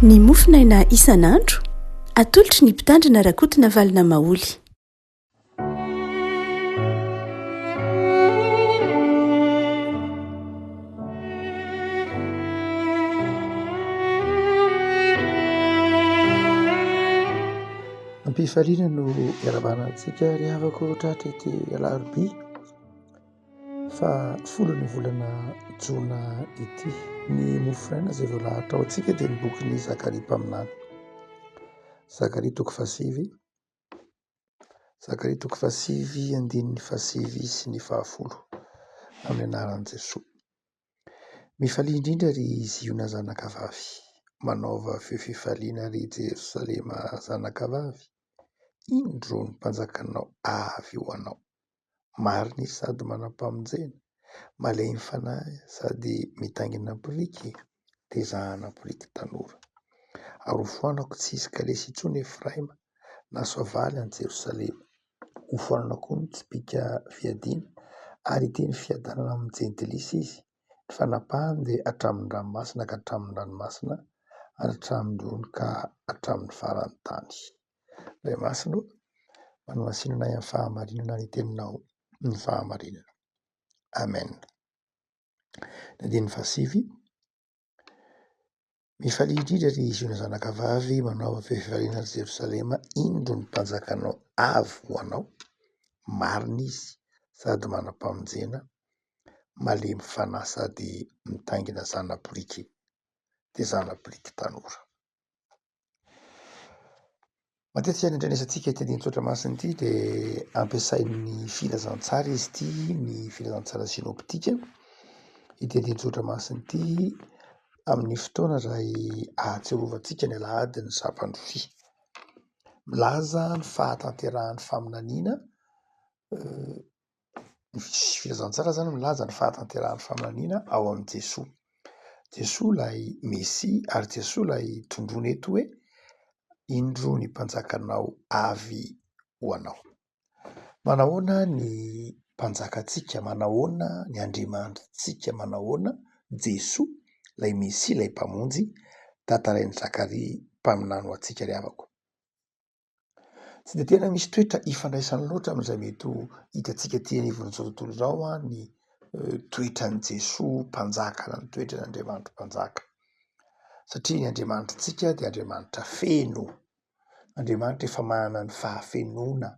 Ny mofinaina isan'andro atolotry ny mpitandrina rakotina valina maoly. Ampifaliana no iarabanantsika ry havako tratrety alarobia fa folo ny volana jona ity. Ny mofinaina izay voalahatra ao antsika dia ny bokin'ny Zakaria mpaminany. Zakaria toko fasivy, Zakaria toko fasivy andininy fasivy sy ny fahafolo amin'ny anaran'i Jesosy. Mifalia indrindra ry Ziona zanakavavy, manaova feo fifaliana ry Jerosalema zanakavavy. Indro ny mpanjakanao avy ho anao, marina izy sady manam-pamonjena, malemy fanahy sady mitaingina biriky, tezahana biriky tanora. Arofoanako tsy hisy kalesy intsony Efraima, na soavaly any Jerosalema. Hofoanana koa ny tsipika fiadiana, ary teny fiadanana amin'ny jentilisa izy. Ny fanapahany dia hatramin'ny ranomasina ka hatramin'ny ranomasina, ary hatramin'ny ony ka hatramin'ny faran'ny tany. Ray masina manao masinana amin'ny fahamarinana ny teninao ny fahamarinana. Amen. Andininy fasivy. Mifalia indrindra ry Ziona zanakavavy, manaova feo fifaliana ry Jerosalema. Indro ny mpanjakanao avy ho anao, marina izy sady manam-pamonjena, malemy fanahy sady mitaingina zanabiriky, dia zanabiriky tanora. Matetika ny andrenesantsika ity andinin-tsotramasina ity dia ampiasain'ny filazantsara izy ity, ny filazantsara sinoptika. Ity andinin-tsotramasina ity amin'ny fotoana iray ahatsiarovantsika ny alahady ny zapandrofia. Milaza ny fahatanterahany faminaniana, ny filazantsara zany milaza ny fahatanterahany faminaniana ao amin'i Jesosy. Jesosy ilay Mesia ary Jesosy ilay tondroana eto hoe indro ny mpanjakanao avy ho anao. Manahoana ny mpanjakantsika, manahoana ny Andriamanitritsika, manahoana Jesosy ilay Mesia ilay mpamonjy tantarain'i Zakaria mpaminany ho antsika ry havako. Tsy dia tena misy toetra ifandraisany loatra amin'izay mety ho hitantsika ety anivon'izao tontolo izao ny toetran'i Jesosy mpanjaka, ny toetran'Andriamanitra mpanjaka. Satria ny Andriamanitrintsika dia Andriamanitra feno. Andriamanitra efa manana ny fahafenoana,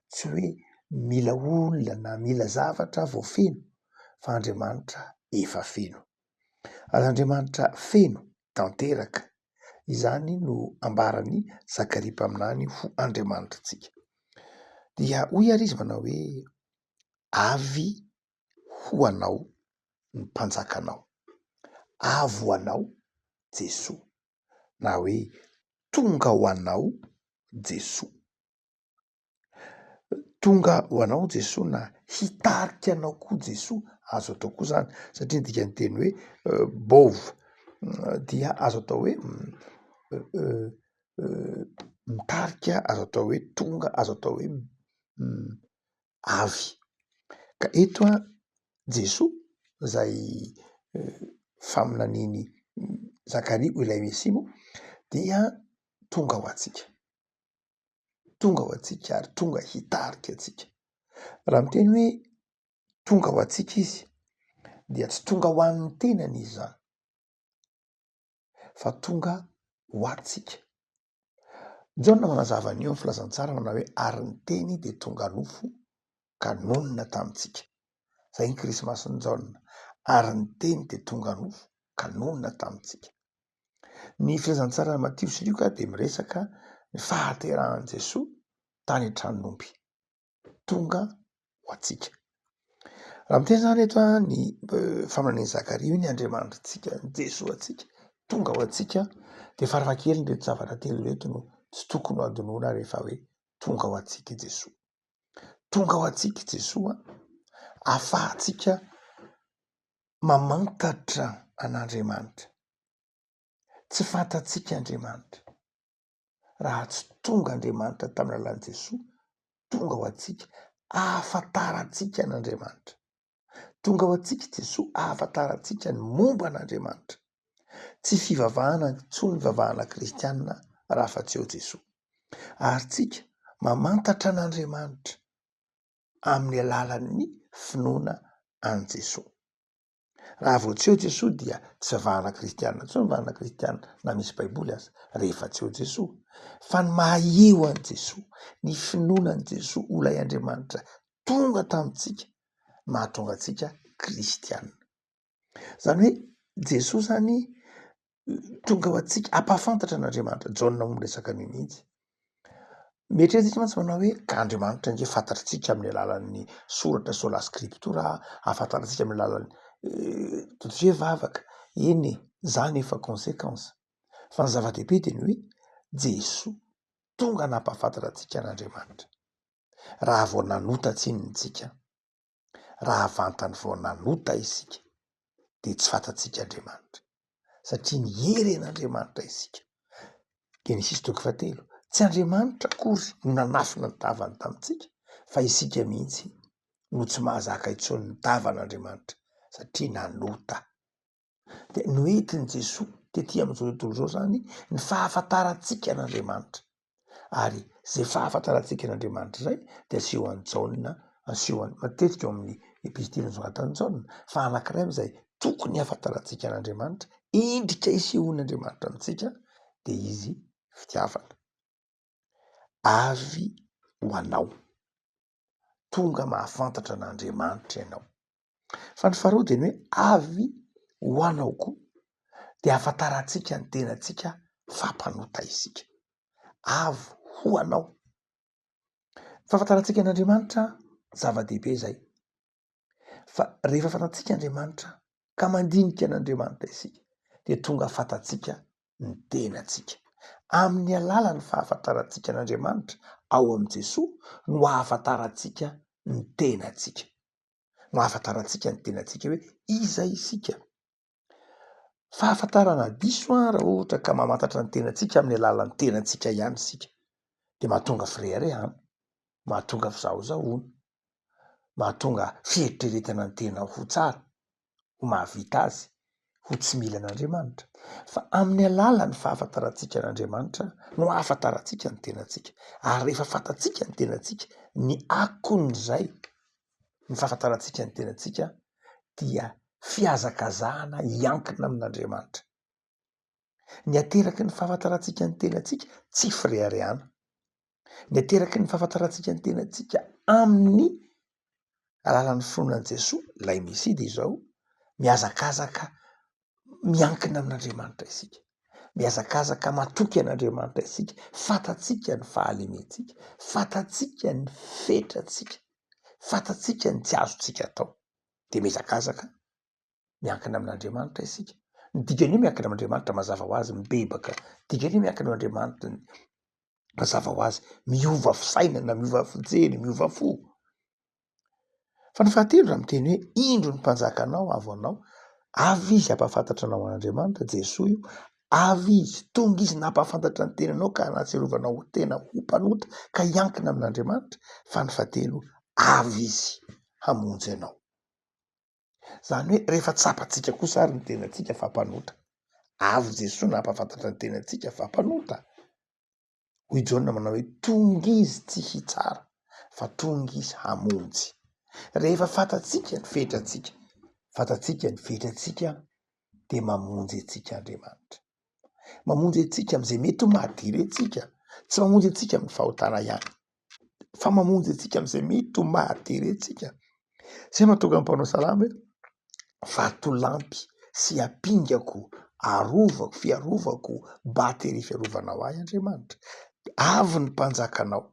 tsy hoe mila olona na mila zavatra vao feno, fa Andriamanitra efa feno. Ary Andriamanitra feno tanteraka. Izany no ambaran'ny Zakaria mpaminany ho Andriamanitritsika. Dia hoy ary izy manao hoe avy ho anao ny mpanjakanao, avy ho anao Jesosy, na hoe tonga ho anao Jesosy. Tonga ho anao Jesosy na hitarika anao koa Jesosy, azo atao koa zany, satria ny dikan'ny teny hoe bôva dia azo atao hoe mitarika, azo atao hoe tonga, azo atao hoe avy. Ka eto Jesosy izay faminaniany Zakaria ho ilay Mesia moa dia tonga ho antsika. Tonga ho antsika ary tonga hitarika antsika. Raha miteny hoe tonga ho antsika izy dia tsy tonga ho an'ny tenany izy zany, fa tonga ho antsika. Jaona manazava an'io amin'ny filazantsara manao hoe ary ny teny dia tonga nofo ka nonina tamintsika. Izay ny krismasin'i Jaona. Ary ny teny dia tonga nofo ka nonina tamintsika. Ny filazantsara Matio sy Lioka dia miresaka ny fahaterahan'i Jesosy tany an-tranon'omby. Tonga ho antsika. Raha miteny zany eto ny faminanian'i Zakaria hoe ny Andriamanitrintsika, ny Jesosy antsika, tonga ho antsika, dia farafahakeliny reto zavatra telo reto no tsy tokony ho adinoina rehefa hoe tonga ho antsika i Jesosy. Tonga ho antsika i Jesosy ahafahantsika mamantatra an'Andriamanitra. Tsy fantatsika Andriamanitra. Raha tsy tonga Andriamanitra tamin'ny alalan'i Jesosy, tonga ho antsika ahafantarantsika an'Andriamanitra. Tonga ho antsika Jesosy ahafantarantsika ny momba an'Andriamanitra. tsy fivavahana tsony vavahana kristianina raha fa tsy eo Jesosy. Ary tsika mamantatra an'Andriamanitra amin'ny alalan'ny finoana an' Jesosy. Raha vao tsy eo Jesosy dia tsy vavahana kristianina tsony vavahana kristianina na misy baiboly aza rehefa tsy eo Jesosy. Fa ny mahaeo an' Jesosy, ny finoana an' Jesosy olay Andriamanitra tonga tamintsika mahatonga antsika kristianina. Zany hoe Jesosy zany tonga ho antsika ampahafantatra an'Andriamanitra. Jaona moa resaka an'io mihitsy. Mieritreretintsika mantsy manao hoe ka Andriamanitra nge fantatritsika amin'ny alalan'ny soratra sola skriptora, ahafantarantsika amin'ny alalan'ny tototra hoe vavaka. Eny zany efa conséquence. Fa ny zava-dehibe dia ny hoe Jesosy tonga nampahafantatra antsika an'Andriamanitra. Raha vao nanota tsinitsika, raha vantany vao nanota isika, dia tsy fantatsika Andriamanitra. Satria ny hery an'Andriamanitra isika. Genesis 3:7. Tsy Andriamanitra akory no nanafina ny tavany tamintsika, fa isika mihitsy no tsy mahazaka intsony ny tavan'Andriamanitra satria nanota. Dia noentin' Jesosy tetỳ amin'izao tontolo izao zany ny fahafantarantsika an'Andriamanitra. Ary zay fahafantarantsika an'Andriamanitra zay dia aseho an'i Jaona, aseho matetika eo amin'ny epistiliny songatan'i Jaona, fa anankiray amin'izay tokony hafantarantsika an'Andriamanitra, endrika isehoan'Andriamanitra amintsika dia izy fitiavana. Avy ho anao, tonga mahafantatra an'Andriamanitra ianao. Fa ny faharoa dia ny hoe avy ho anao koa dia ahafantarantsika ny tenantsika fampanota isika. Avy ho anao. Fahafantarantsika an'Andriamanitra zava-dehibe zay. Fa rehefa fantatsika Andriamanitra ka mandinika an'Andriamanitra isika dia tonga ahafantatsika ny tenantsika. Amin'ny alalan'ny fahafantarantsika an'Andriamanitra ao am' Jesosy no ahafantarantsika ny tenantsika. No ahafantarantsika ny tenantsika hoe iza isika. Fahafantarana diso raha ohatra ka mamantatra ny tenantsika amin'ny alalan'ny tenantsika ihany isika, dia mahatonga firehirehana, mahatonga fizahozahoana, mahatonga fieritreretana ny tena ho tsara, ho mahavita azy, ho tsy mila an'Andriamanitra. Fa amin'ny alalan'ny fahafantarantsika an'Andriamanitra no ahafantarantsika ny tenantsika. Ary rehefa fantatsika ny tenantsika, ny akon'izay ny fahafantarantsika ny tenantsika dia fiazakazahana iankina amin'Andriamanitra. Ny ateraky ny fahafantarantsika ny tenantsika tsy firehirehana. Ny ateraky ny fahafantarantsika ny tenantsika amin'ny alalan'ny finoanan' Jesosy, lay misy dia izao, mihazakazaka miankina amin'Andriamanitra isika. Mihazakazaka matoky an'Andriamanitra isika, fantatsika ny fahalementsika, fantatsika ny fetratsika, fantatsika ny tsy azontsika atao. Dia mihazakazaka miankina amin'Andriamanitra isika. Ny dikany hoe miankina amin'Andriamanitra mazava ho azy mibebaka. Dikany hoe miankina amin'Andriamanitra mazava ho azy miova fisainana, miova fijery, miova fo. Fa ny fahatelo raha miteny hoe indro ny mpanjakanao avy ho anao, avy izy hampafantatra anao an'Andriamanitra, Jesosy io, avy izy, tonga izy nampahafantatra ny tenanao ka nahatsiarovanao ho tena ho mpanota ka hiankina amin'Andriamanitra. Fa ny fahatelo, avy izy hamonjy anao. Zany hoe rehefa tsapantsika kosa ary ny tenantsika fa mpanota, avy Jesosy nampahafantatra ny tenantsika fa mpanota. Hoy Jaona manao hoe tonga izy tsy hitsara fa tonga izy hamonjy. Rehefa fantatsika ny fetratsika, fantatsika ny fetratsika, dia mamonjy antsika Andriamanitra. Mamonjy antsika amin'izay mety ho mahadiry antsika. Tsy mamonjy antsika amin'ny fahotana ihany, fa mamonjy antsika amin'izay mety ho mahadiry antsika. Zay mahatonga ny mpanao salamy hoe vatolampy sy apingako, arovako, fiarovako, batery fiarovanao ahy Andriamanitra. Avy ny mpanjakanao,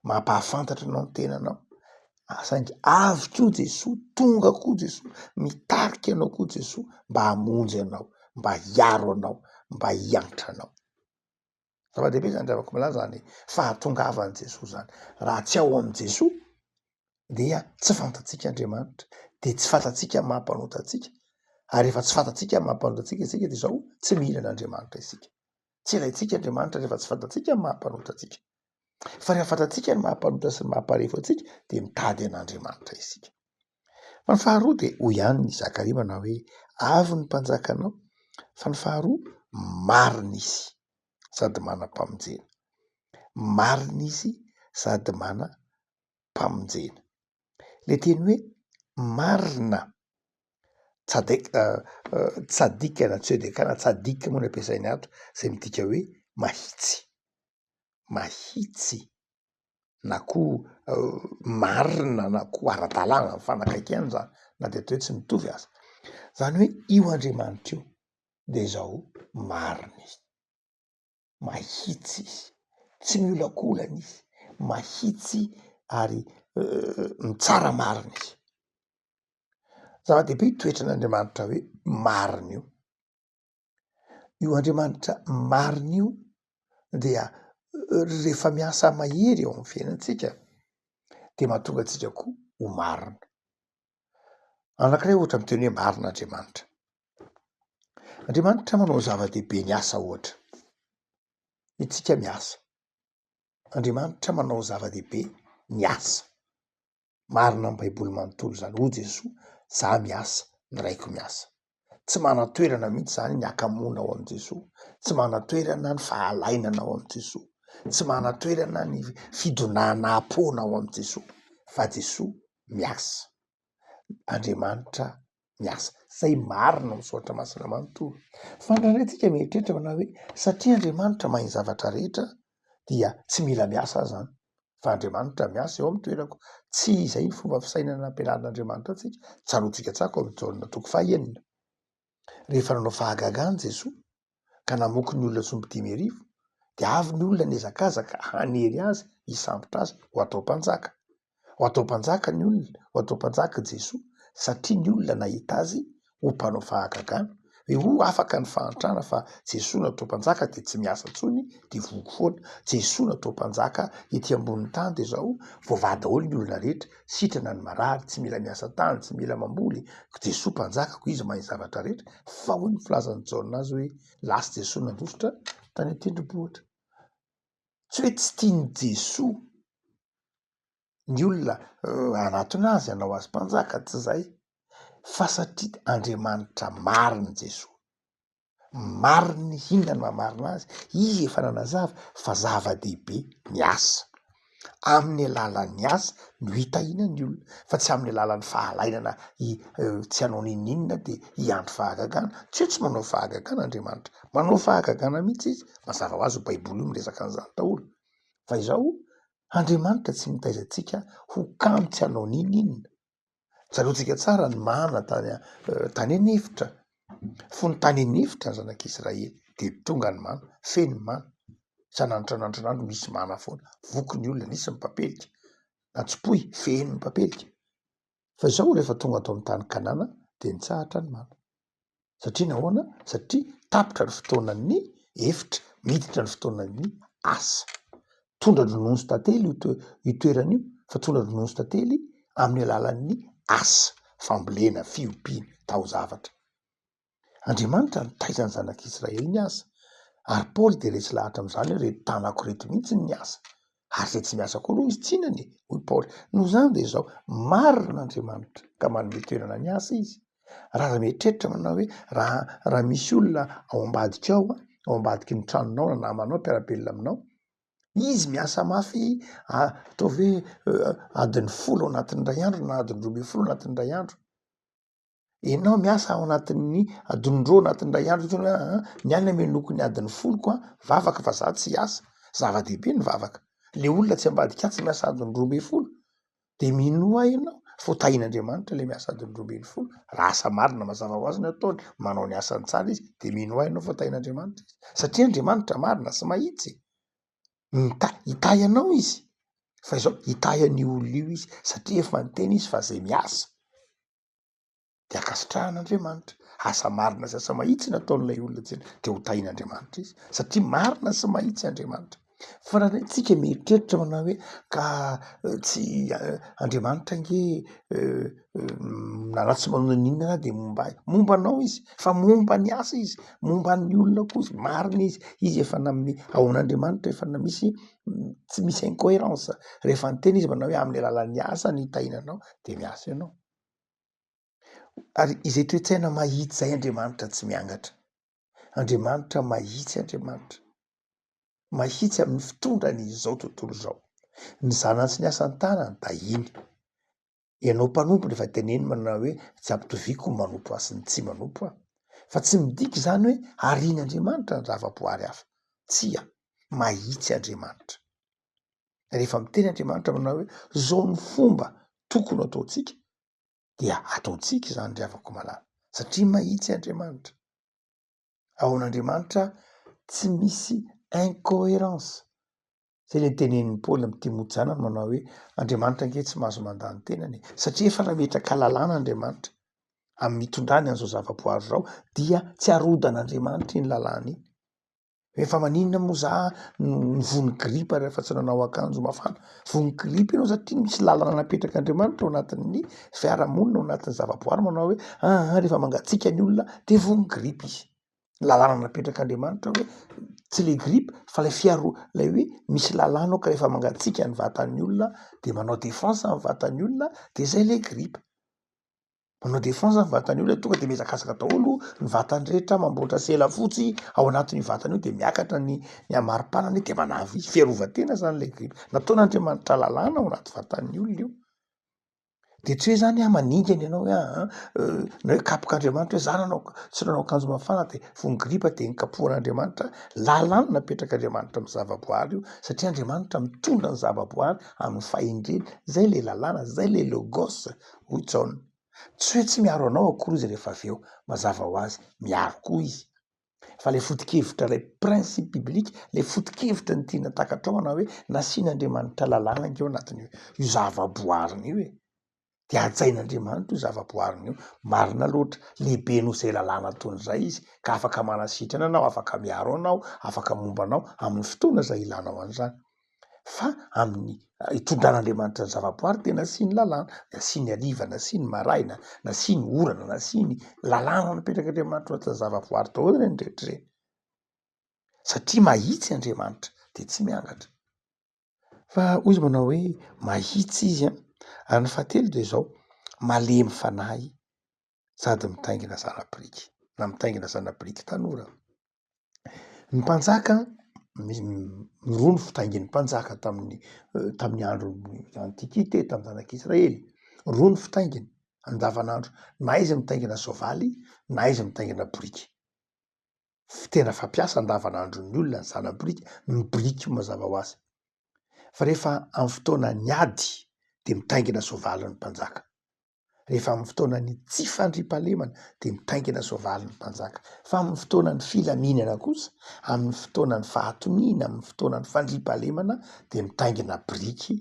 mampahafantatra anao ny tenanao. Saingy avy koa Jesosy, tonga koa Jesosy, mitarika anao koa Jesosy mba hamonjy anao, mba hiaro anao, mba hianatra anao. Zava-dehibe zany zavako milaza zany fahatongavan'i Jesosy zany. Raha tsy ao amin'i Jesosy dia tsy fantatsika Andriamanitra, dia tsy fantatsika mampanota antsika. Ary rehefa tsy fantatsika mampanota antsika isika dia izao tsy mila an'Andriamanitra isika. Tsy ilaintsika Andriamanitra rehefa tsy fantatsika mampanota antsika. Fa rehefa fantatsika ny mampanota sy ny mamparefo antsika dia mitady an'Andriamanitra isika. Fa ny faharoa dia hoy ihany ny Zakaria manao hoe avy ny mpanjakanao, Fa ny faharoa, marina izy sady manam-pamonjena. Marina izy sady manam-pamonjena. Le teny hoe marina tsadikana tsedekana tsadika moa no ampiasainy ato zay midika hoe mahitsy na koa marina na koa ara-dalàna ny fanakaikany zany na de atao hoe tsy mitovy aza. Zany hoe io Andriamanitra io de zao marina izy, mahitsy izy, tsy miolakolana izy, mahitsy ary mitsara marina izy. Zava-dehibe toetran'Andriamanitra hoe marina io. Io Andriamanitra marina io dia rehefa miasa mahery eo amin'ny fiainantsika de mahatonga antsika koa ho marina. Anankiray ohatra miteny hoe marin'Andriamanitra. Andriamanitra manao zava-dehibe ny asa ohatra. Itsika miasa. Andriamanitra manao zava-dehibe ny asa. Marina amin'ny Baiboly manontolo zany. Ho Jesoa, za miasa, ny raiko miasa. Tsy mana-toerana mihitsy zany ny akamoana ao am' Jesoa. Tsy mana-toerana ny fahalainana ao am' Jesoa. Tsy mana-toerana ny fidonàna am-pona ao am' Jesoa. Fa Jesoa miasa. Andriamanitra miasa. Zay marina misaotra masina manontolo. Fa ndraindray tsika mieritreritra manao hoe satria Andriamanitra mahay ny zavatra rehetra dia tsy mila miasa aza zany. Fa Andriamanitra miasa eo amin'ny toerako. Tsy izay ny fomba fisainana ampianarin'Andriamanitra antsika. Tsaroantsika tsako amin'ny Jaona 9. Rehefa nanao fahagagana Jesoa ka namoky ny olona somby 5,000 de avy ny olona niazakazaka hanery azy hisambotra azy ho atao mpanjaka. Ho atao mpanjaka ny olona, ho atao mpanjaka Jesoa satria ny olona nahita azy ho mpanao fahagagana. Hoe ho afaka ny fahantrana fa Jesoa natao mpanjaka de tsy miasa intsony de voky foana. Jesoa natao mpanjaka ety ambonin'ny tany de zao voavady daholo ny olona rehetra, sitrana ny marary, tsy mila miasa tany, tsy mila mamboly. Jesoa mpanjakako izy mahay zavatra rehetra. Fa hoy ny filazan'ny Jaona azy hoe lasy Jesoa nandrosotra tany an-tendrombohitra. Tsy hoe tsy tiany Jesoa ny olona anatona azy hanao azy mpanjaka, tsy zay. Fa satria Andriamanitra marina Jesoa. Mariny inona no mahamarina azy? Izy efa nanazava fa zava-dehibe ny asa. Amin'ny alalan'ny asa no hitahiana ny olona, fa tsy amin'ny alalan'ny fahalainana tsy hanao ninninona de hiandry fahagagana. Tsy hoe tsy manao fahagagana Andriamanitra. Manao fahagagana mihitsy izy. Mazava ho azy Baiboly io miresaka an'izany daholo. Fa izao Andriamanitra tsy mitaiza antsika ho kamo tsy hanao ninninona. Tsaroantsika tsara ny mana tany anefitra. Fony tany anefitra ny zanak'Israely de tonga ny mana, feno mana. Isan'andro misy mana foana. Voky ny olona, nisy ny papelika. Natsopoy, feno ny papelika. Fa izao rehefa tonga atao amin'ny tany Kanana de nitsahatra ny mana. Satria nahoana? Satria tapitra ny fotoanan'ny efitra, miditra ny fotoanan'ny asa. Tondra ronono sy tantely io toerana io, fa tondra ronono sy tantely amin'ny alalan'ny asa, fambolena, fiompiana, taozavatra. Andriamanitra nitaiza ny zanak'Israely ny asa. Ary Paoly de resy lahatra am'zany hoe reto tanako reto mihitsy ny asa. Ary zay tsy miasa koa aloha izy tsinany, hoy Paoly. Noho zany de zao marina Andriamanitra ka manome toerana ny asa izy. Raha mieritreritra manao hoe raha misy olona ao ambadika ao ambadiky ny tranonao na namanao mpiara-belona aminao, izy miasa mafy ataovy hoe adiny 10 ao anatin'ny ray andro na adiny 12 anatin'ny ray andro. Enao miasa ao anatin'ny adiny 2 anatin'ny ray andro tena ny alina menoko ny adiny 10 vavaka fa za tsy hiasa. Zava-dehibe ny vavaka. Le olona tsy ambadika tsy miasa adiny 12 de mino ahy ianao fa ho tahian'Andriamanitra le miasa adiny 12. Raha asa marina mazava ho azy ny ataony, manao ny asany tsara izy de mino ahy ianao fa ho tahian'Andriamanitra izy. Satria Andriamanitra marina sy mahitsy. Hitahy anao izy. Fa izao hitahy an'io olona io izy satria efa niteny izy fa zay miasa de akasitrahan'Andriamanitra. Asa marina sy asa mahitsy nataon'ilay olona de ho tahian'Andriamanitra izy satria marina sy mahitsy Andriamanitra. Fa raha tsika mieritreritra manao hoe ka tsy Andriamanitra nge na tsy manao ninona de mombanao izy, fa momba ny asa izy, momba ny olona koa izy, marina izy. Izy efa ao amin'Andriamanitra efa misy tsy misy incohérence. Rehefa niteny izy manao hoe amin'ny alalan'ny asa ny hitahinanao de miasa ianao. Ary izay toe-tsaina mahitsy zay Andriamanitra tsy miangatra. Andriamanitra mahitsy, Andriamanitra mahitsy amin'ny fitondrany izao tontolo izao. Ny zanany sy ny asan'ny tanany da iny. Ianao mpanompo rehefa teneny manao hoe tsy ampitoviko ny manompo azy sy ny tsy manompo aho. Fa tsy midiky zany hoe ariny Andriamanitra ny zavaboary hafa. Tsia, mahitsy Andriamanitra. Rehefa miteny Andriamanitra manao hoe zao ny fomba tokony ataontsika dia ataontsika izany ry havako malala satria mahitsy Andriamanitra. Ao an'Andriamanitra tsy misy incohérence. Zay le tenenin'ny Paoly amin'ny Timothée zany manao hoe Andriamanitra ange tsy mahazo mandany tenany satria efa nametraka lalàna Andriamanitra amin'ny mitondrany an'izao zavaboary zao dia tsy arodan'Andriamanitra iny lalàna iny. Efa maninona moa za ny vony gripa rehefa tsy nanao akanjo mafana. Vony gripa ianao satria misy lalàna napetraka Andriamanitra ao anatin'ny fiarahamonina ao anatin'ny zavaboary manao hoe rehefa mangatsiaka ny olona de vony gripa izy. Lalàna napetraka Andriamanitra hoe tsy le gripa fa le lay hoe misy lalàna ka rehefa mangatsiaka ny vatan'ny olona de manao défense amin'ny vatan'ny olona de zay le gripa. Manao défense amin'ny vatan'ny olona tonga de mihazakazaka daholo ny vatany rehetra mamboatra sela fotsy ao anatin'ny vatany io de miakatra ny amari-panany de manavy fiarovan-tena zany le gripa. Nataon'Andriamanitra lalàna ao anaty vatan'ny olona io. De tsy hoe zany maningany ianao hoe na hoe kapok'Andriamanitra hoe za tsy nanao akanjo mafana de vony gripa de nikapohan'Andriamanitra. Lalàna napetrak'Andriamanitra amin'ny zavaboary io satria Andriamanitra mitondra ny zavaboary amin'ny fahendreny. Zay le lalàna, zay le logos hoy Jaona. Tsy hoe tsy miaro anao akory izy rehefa avy eo mazava ho azy, miaro koa izy. Fa le foto-kevitra ilay principe biblique, le foto-kevitra ny tiana takatra ao manao hoe nasian'Andriamanitra lalàna ingeo anatin'io zavaboariny io e. De ajain'Andriamanitra io zavaboariny io. Marina loatra lehibe noho izay lalàna ataon'izay izy ka afaka manasitrana anao, afaka miaro anao, afaka momba anao amin'ny fotoana izay ilanao an'izany. Fa amin'ny itondran'Andriamanitra ny zavaboary de nasiany lalàna, nasiany hariva, nasiany maraina, nasiany orana, nasiany lalàna napetrak'Andriamanitra anatin'ny zavaboary daholo reny rehetra. Satria mahitsy Andriamanitra de tsy miangatra. Fa hoy izy manao hoe mahitsy izy ary ny fahatelo de zao malemy fanahy sady mitaingina zana-biriky na mitaingina zana-biriky tanora. Ny mpanjaka roa ny fitaingin'ny mpanjaka tamin'ny andron'ny antikite tamin'ny zanak'Israely. Roa ny fitaingina andavanandro, na izy mitaingina soavaly na izy mitaingina biriky. Tena fampiasa andavanandron'ny olona ny zana-biriky, ny biriky mazava ho azy. Fa rehefa amin'ny fotoanany ady de mitaingina soavaly ny mpanjaka. Rehefa amin'ny fotoanany tsy fandriam-pahalemana de mitaingina soavaly ny mpanjaka. Fa amin'ny fotoanany filaminana kosa, amin'ny fotoanany fahatoniana, amin'ny fotoanany fandriam-pahalemana de mitaingina biriky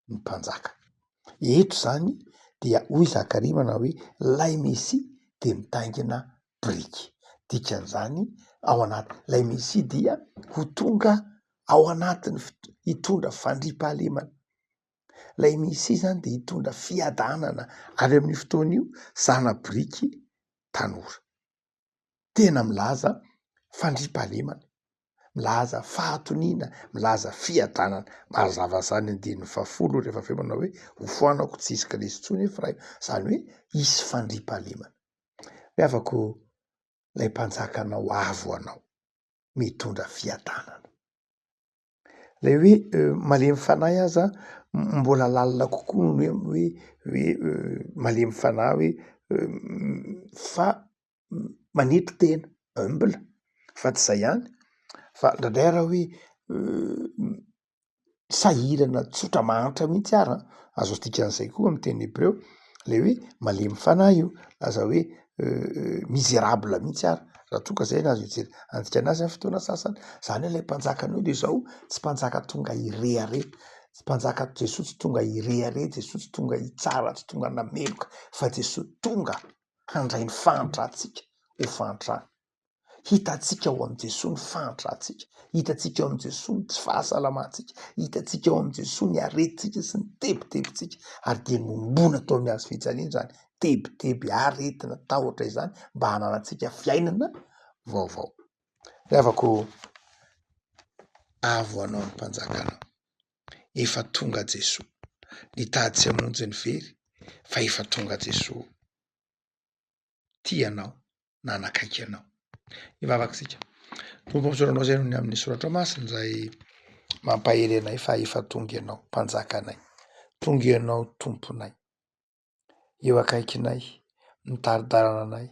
ny mpanjaka. Eto zany dia hoy Zakaria manao hoe lay Mesia de mitaingina biriky. Dikan'izany ao anaty lay Mesia dia ho tonga ao anatin'ny hitondra fandriam-pahalemana. Lay Mesia zany de hitondra fiadanana ary amin'ny fotoana io zana-biriky tanora. Tena milaza fandriam-pahalemana, milaza fahatoniana, milaza fiadanana. Mazava zany andinin'ny 10 rehefa aveo manao hoe hofoanako tsy hisy Kristy intsony efraio. Zany hoe hisy fandriam-pahalemana. Miavako lay mpanjakanao avo anao mitondra fiadanana. Lay hoe malemy fanahy aza mbola lalina kokoa noho hoe malemy fanahy hoe fa manety tena humble fa tsy zay ihany fa ndraindray raha hoe sahirana tsotra mahantra mihitsy ara. Azo dikan'izay koa amin'ny teny hebreo le hoe malemy fanahy io laza hoe misérable mihitsy ara raha toa ka zay nazo ijery andikana azy amin'ny fotoana sasany. Zany hoe lay mpanjakana io de zao tsy mpanjaka tonga irehare, tsy mpanjaka Jesosy tsy tonga irehare, Jesosy tsy tonga hitsara, tsy tonga nameloka fa Jesosy tonga handray ny fahantratsika ho fahantrana. Hitatsika ao amin'ny Jesosy ny fahantratsika, hitatsika ao amin'ny Jesosy ny tsy fahasalamantsika, hitatsika ao amin'ny Jesosy ny aretintsika sy ny tebotebotsika ary de nombona tao amin'ny hazo fijaliana zany teboteby aretina tahotra izany mba hananantsika fiainana vaovao. Miavako avo anao ny mpanjakanao. Efa tonga Jesosy. Nitady tsy hamonjy ny very fa efa tonga Jesosy. Tianao na nakaiky anao. Ivavaka sika. Tompo misoranao zay ny amin'ny soratra masina izay mampahery anay fa efa tonga ianao mpanjakanay, tonga ianao tomponay, eo akaikinay, mitaridarana anay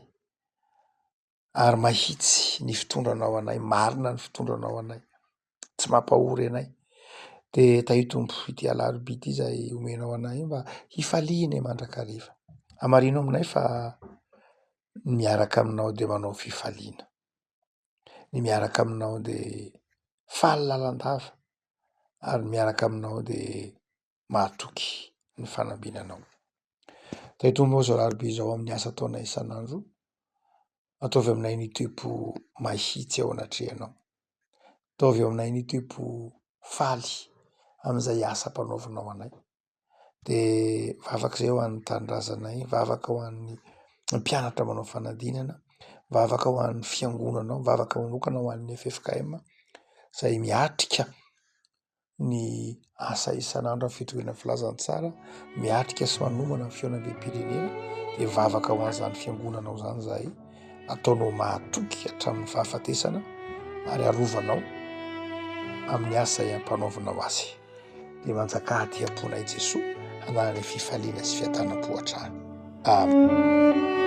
ary mahitsy ny fitondranao anay, marina ny fitondranao anay, tsy mampahory anay. De taio tompo ity alarobia ity izay omenao anay mba hifalianay mandrakariva. Hamarino aminay fa ny miaraka aminao dia manao fifaliana, ny miaraka aminao dia faly lalandava ary miaraka aminao dia mahatoky ny fanambinanao. Taio tompo zao alarobia izao amin'ny asa ataonay isan'andro, ataovy aminay ny toe-po mahitsy ao anatrehanao, ataovy eo aminay ny toe-po faly amin'izay asa mpanaovinao anay. De vavaka izay ho an'ny tanindrazanay, vavaka ho an'ny mpianatra manao fanadinana, vavaka ho an'ny fiangonanao, vavaka manokana ho an'ny FFKM izay miatrika ny asa isan'andro amin'ny fitoriana filazantsara, miatrika sy manomana amin'ny feonam-be-pirenena. De vavaka ho an'izany fiangonanao izany izay ataonao mahatoky hatramin'ny fahafatesana ary arovanao amin'ny asa izay ampanaovinao azy. De manjaka hadiam-ponay Jesosy hananany fifaliana sy fiadanam-po hatrany. Amen.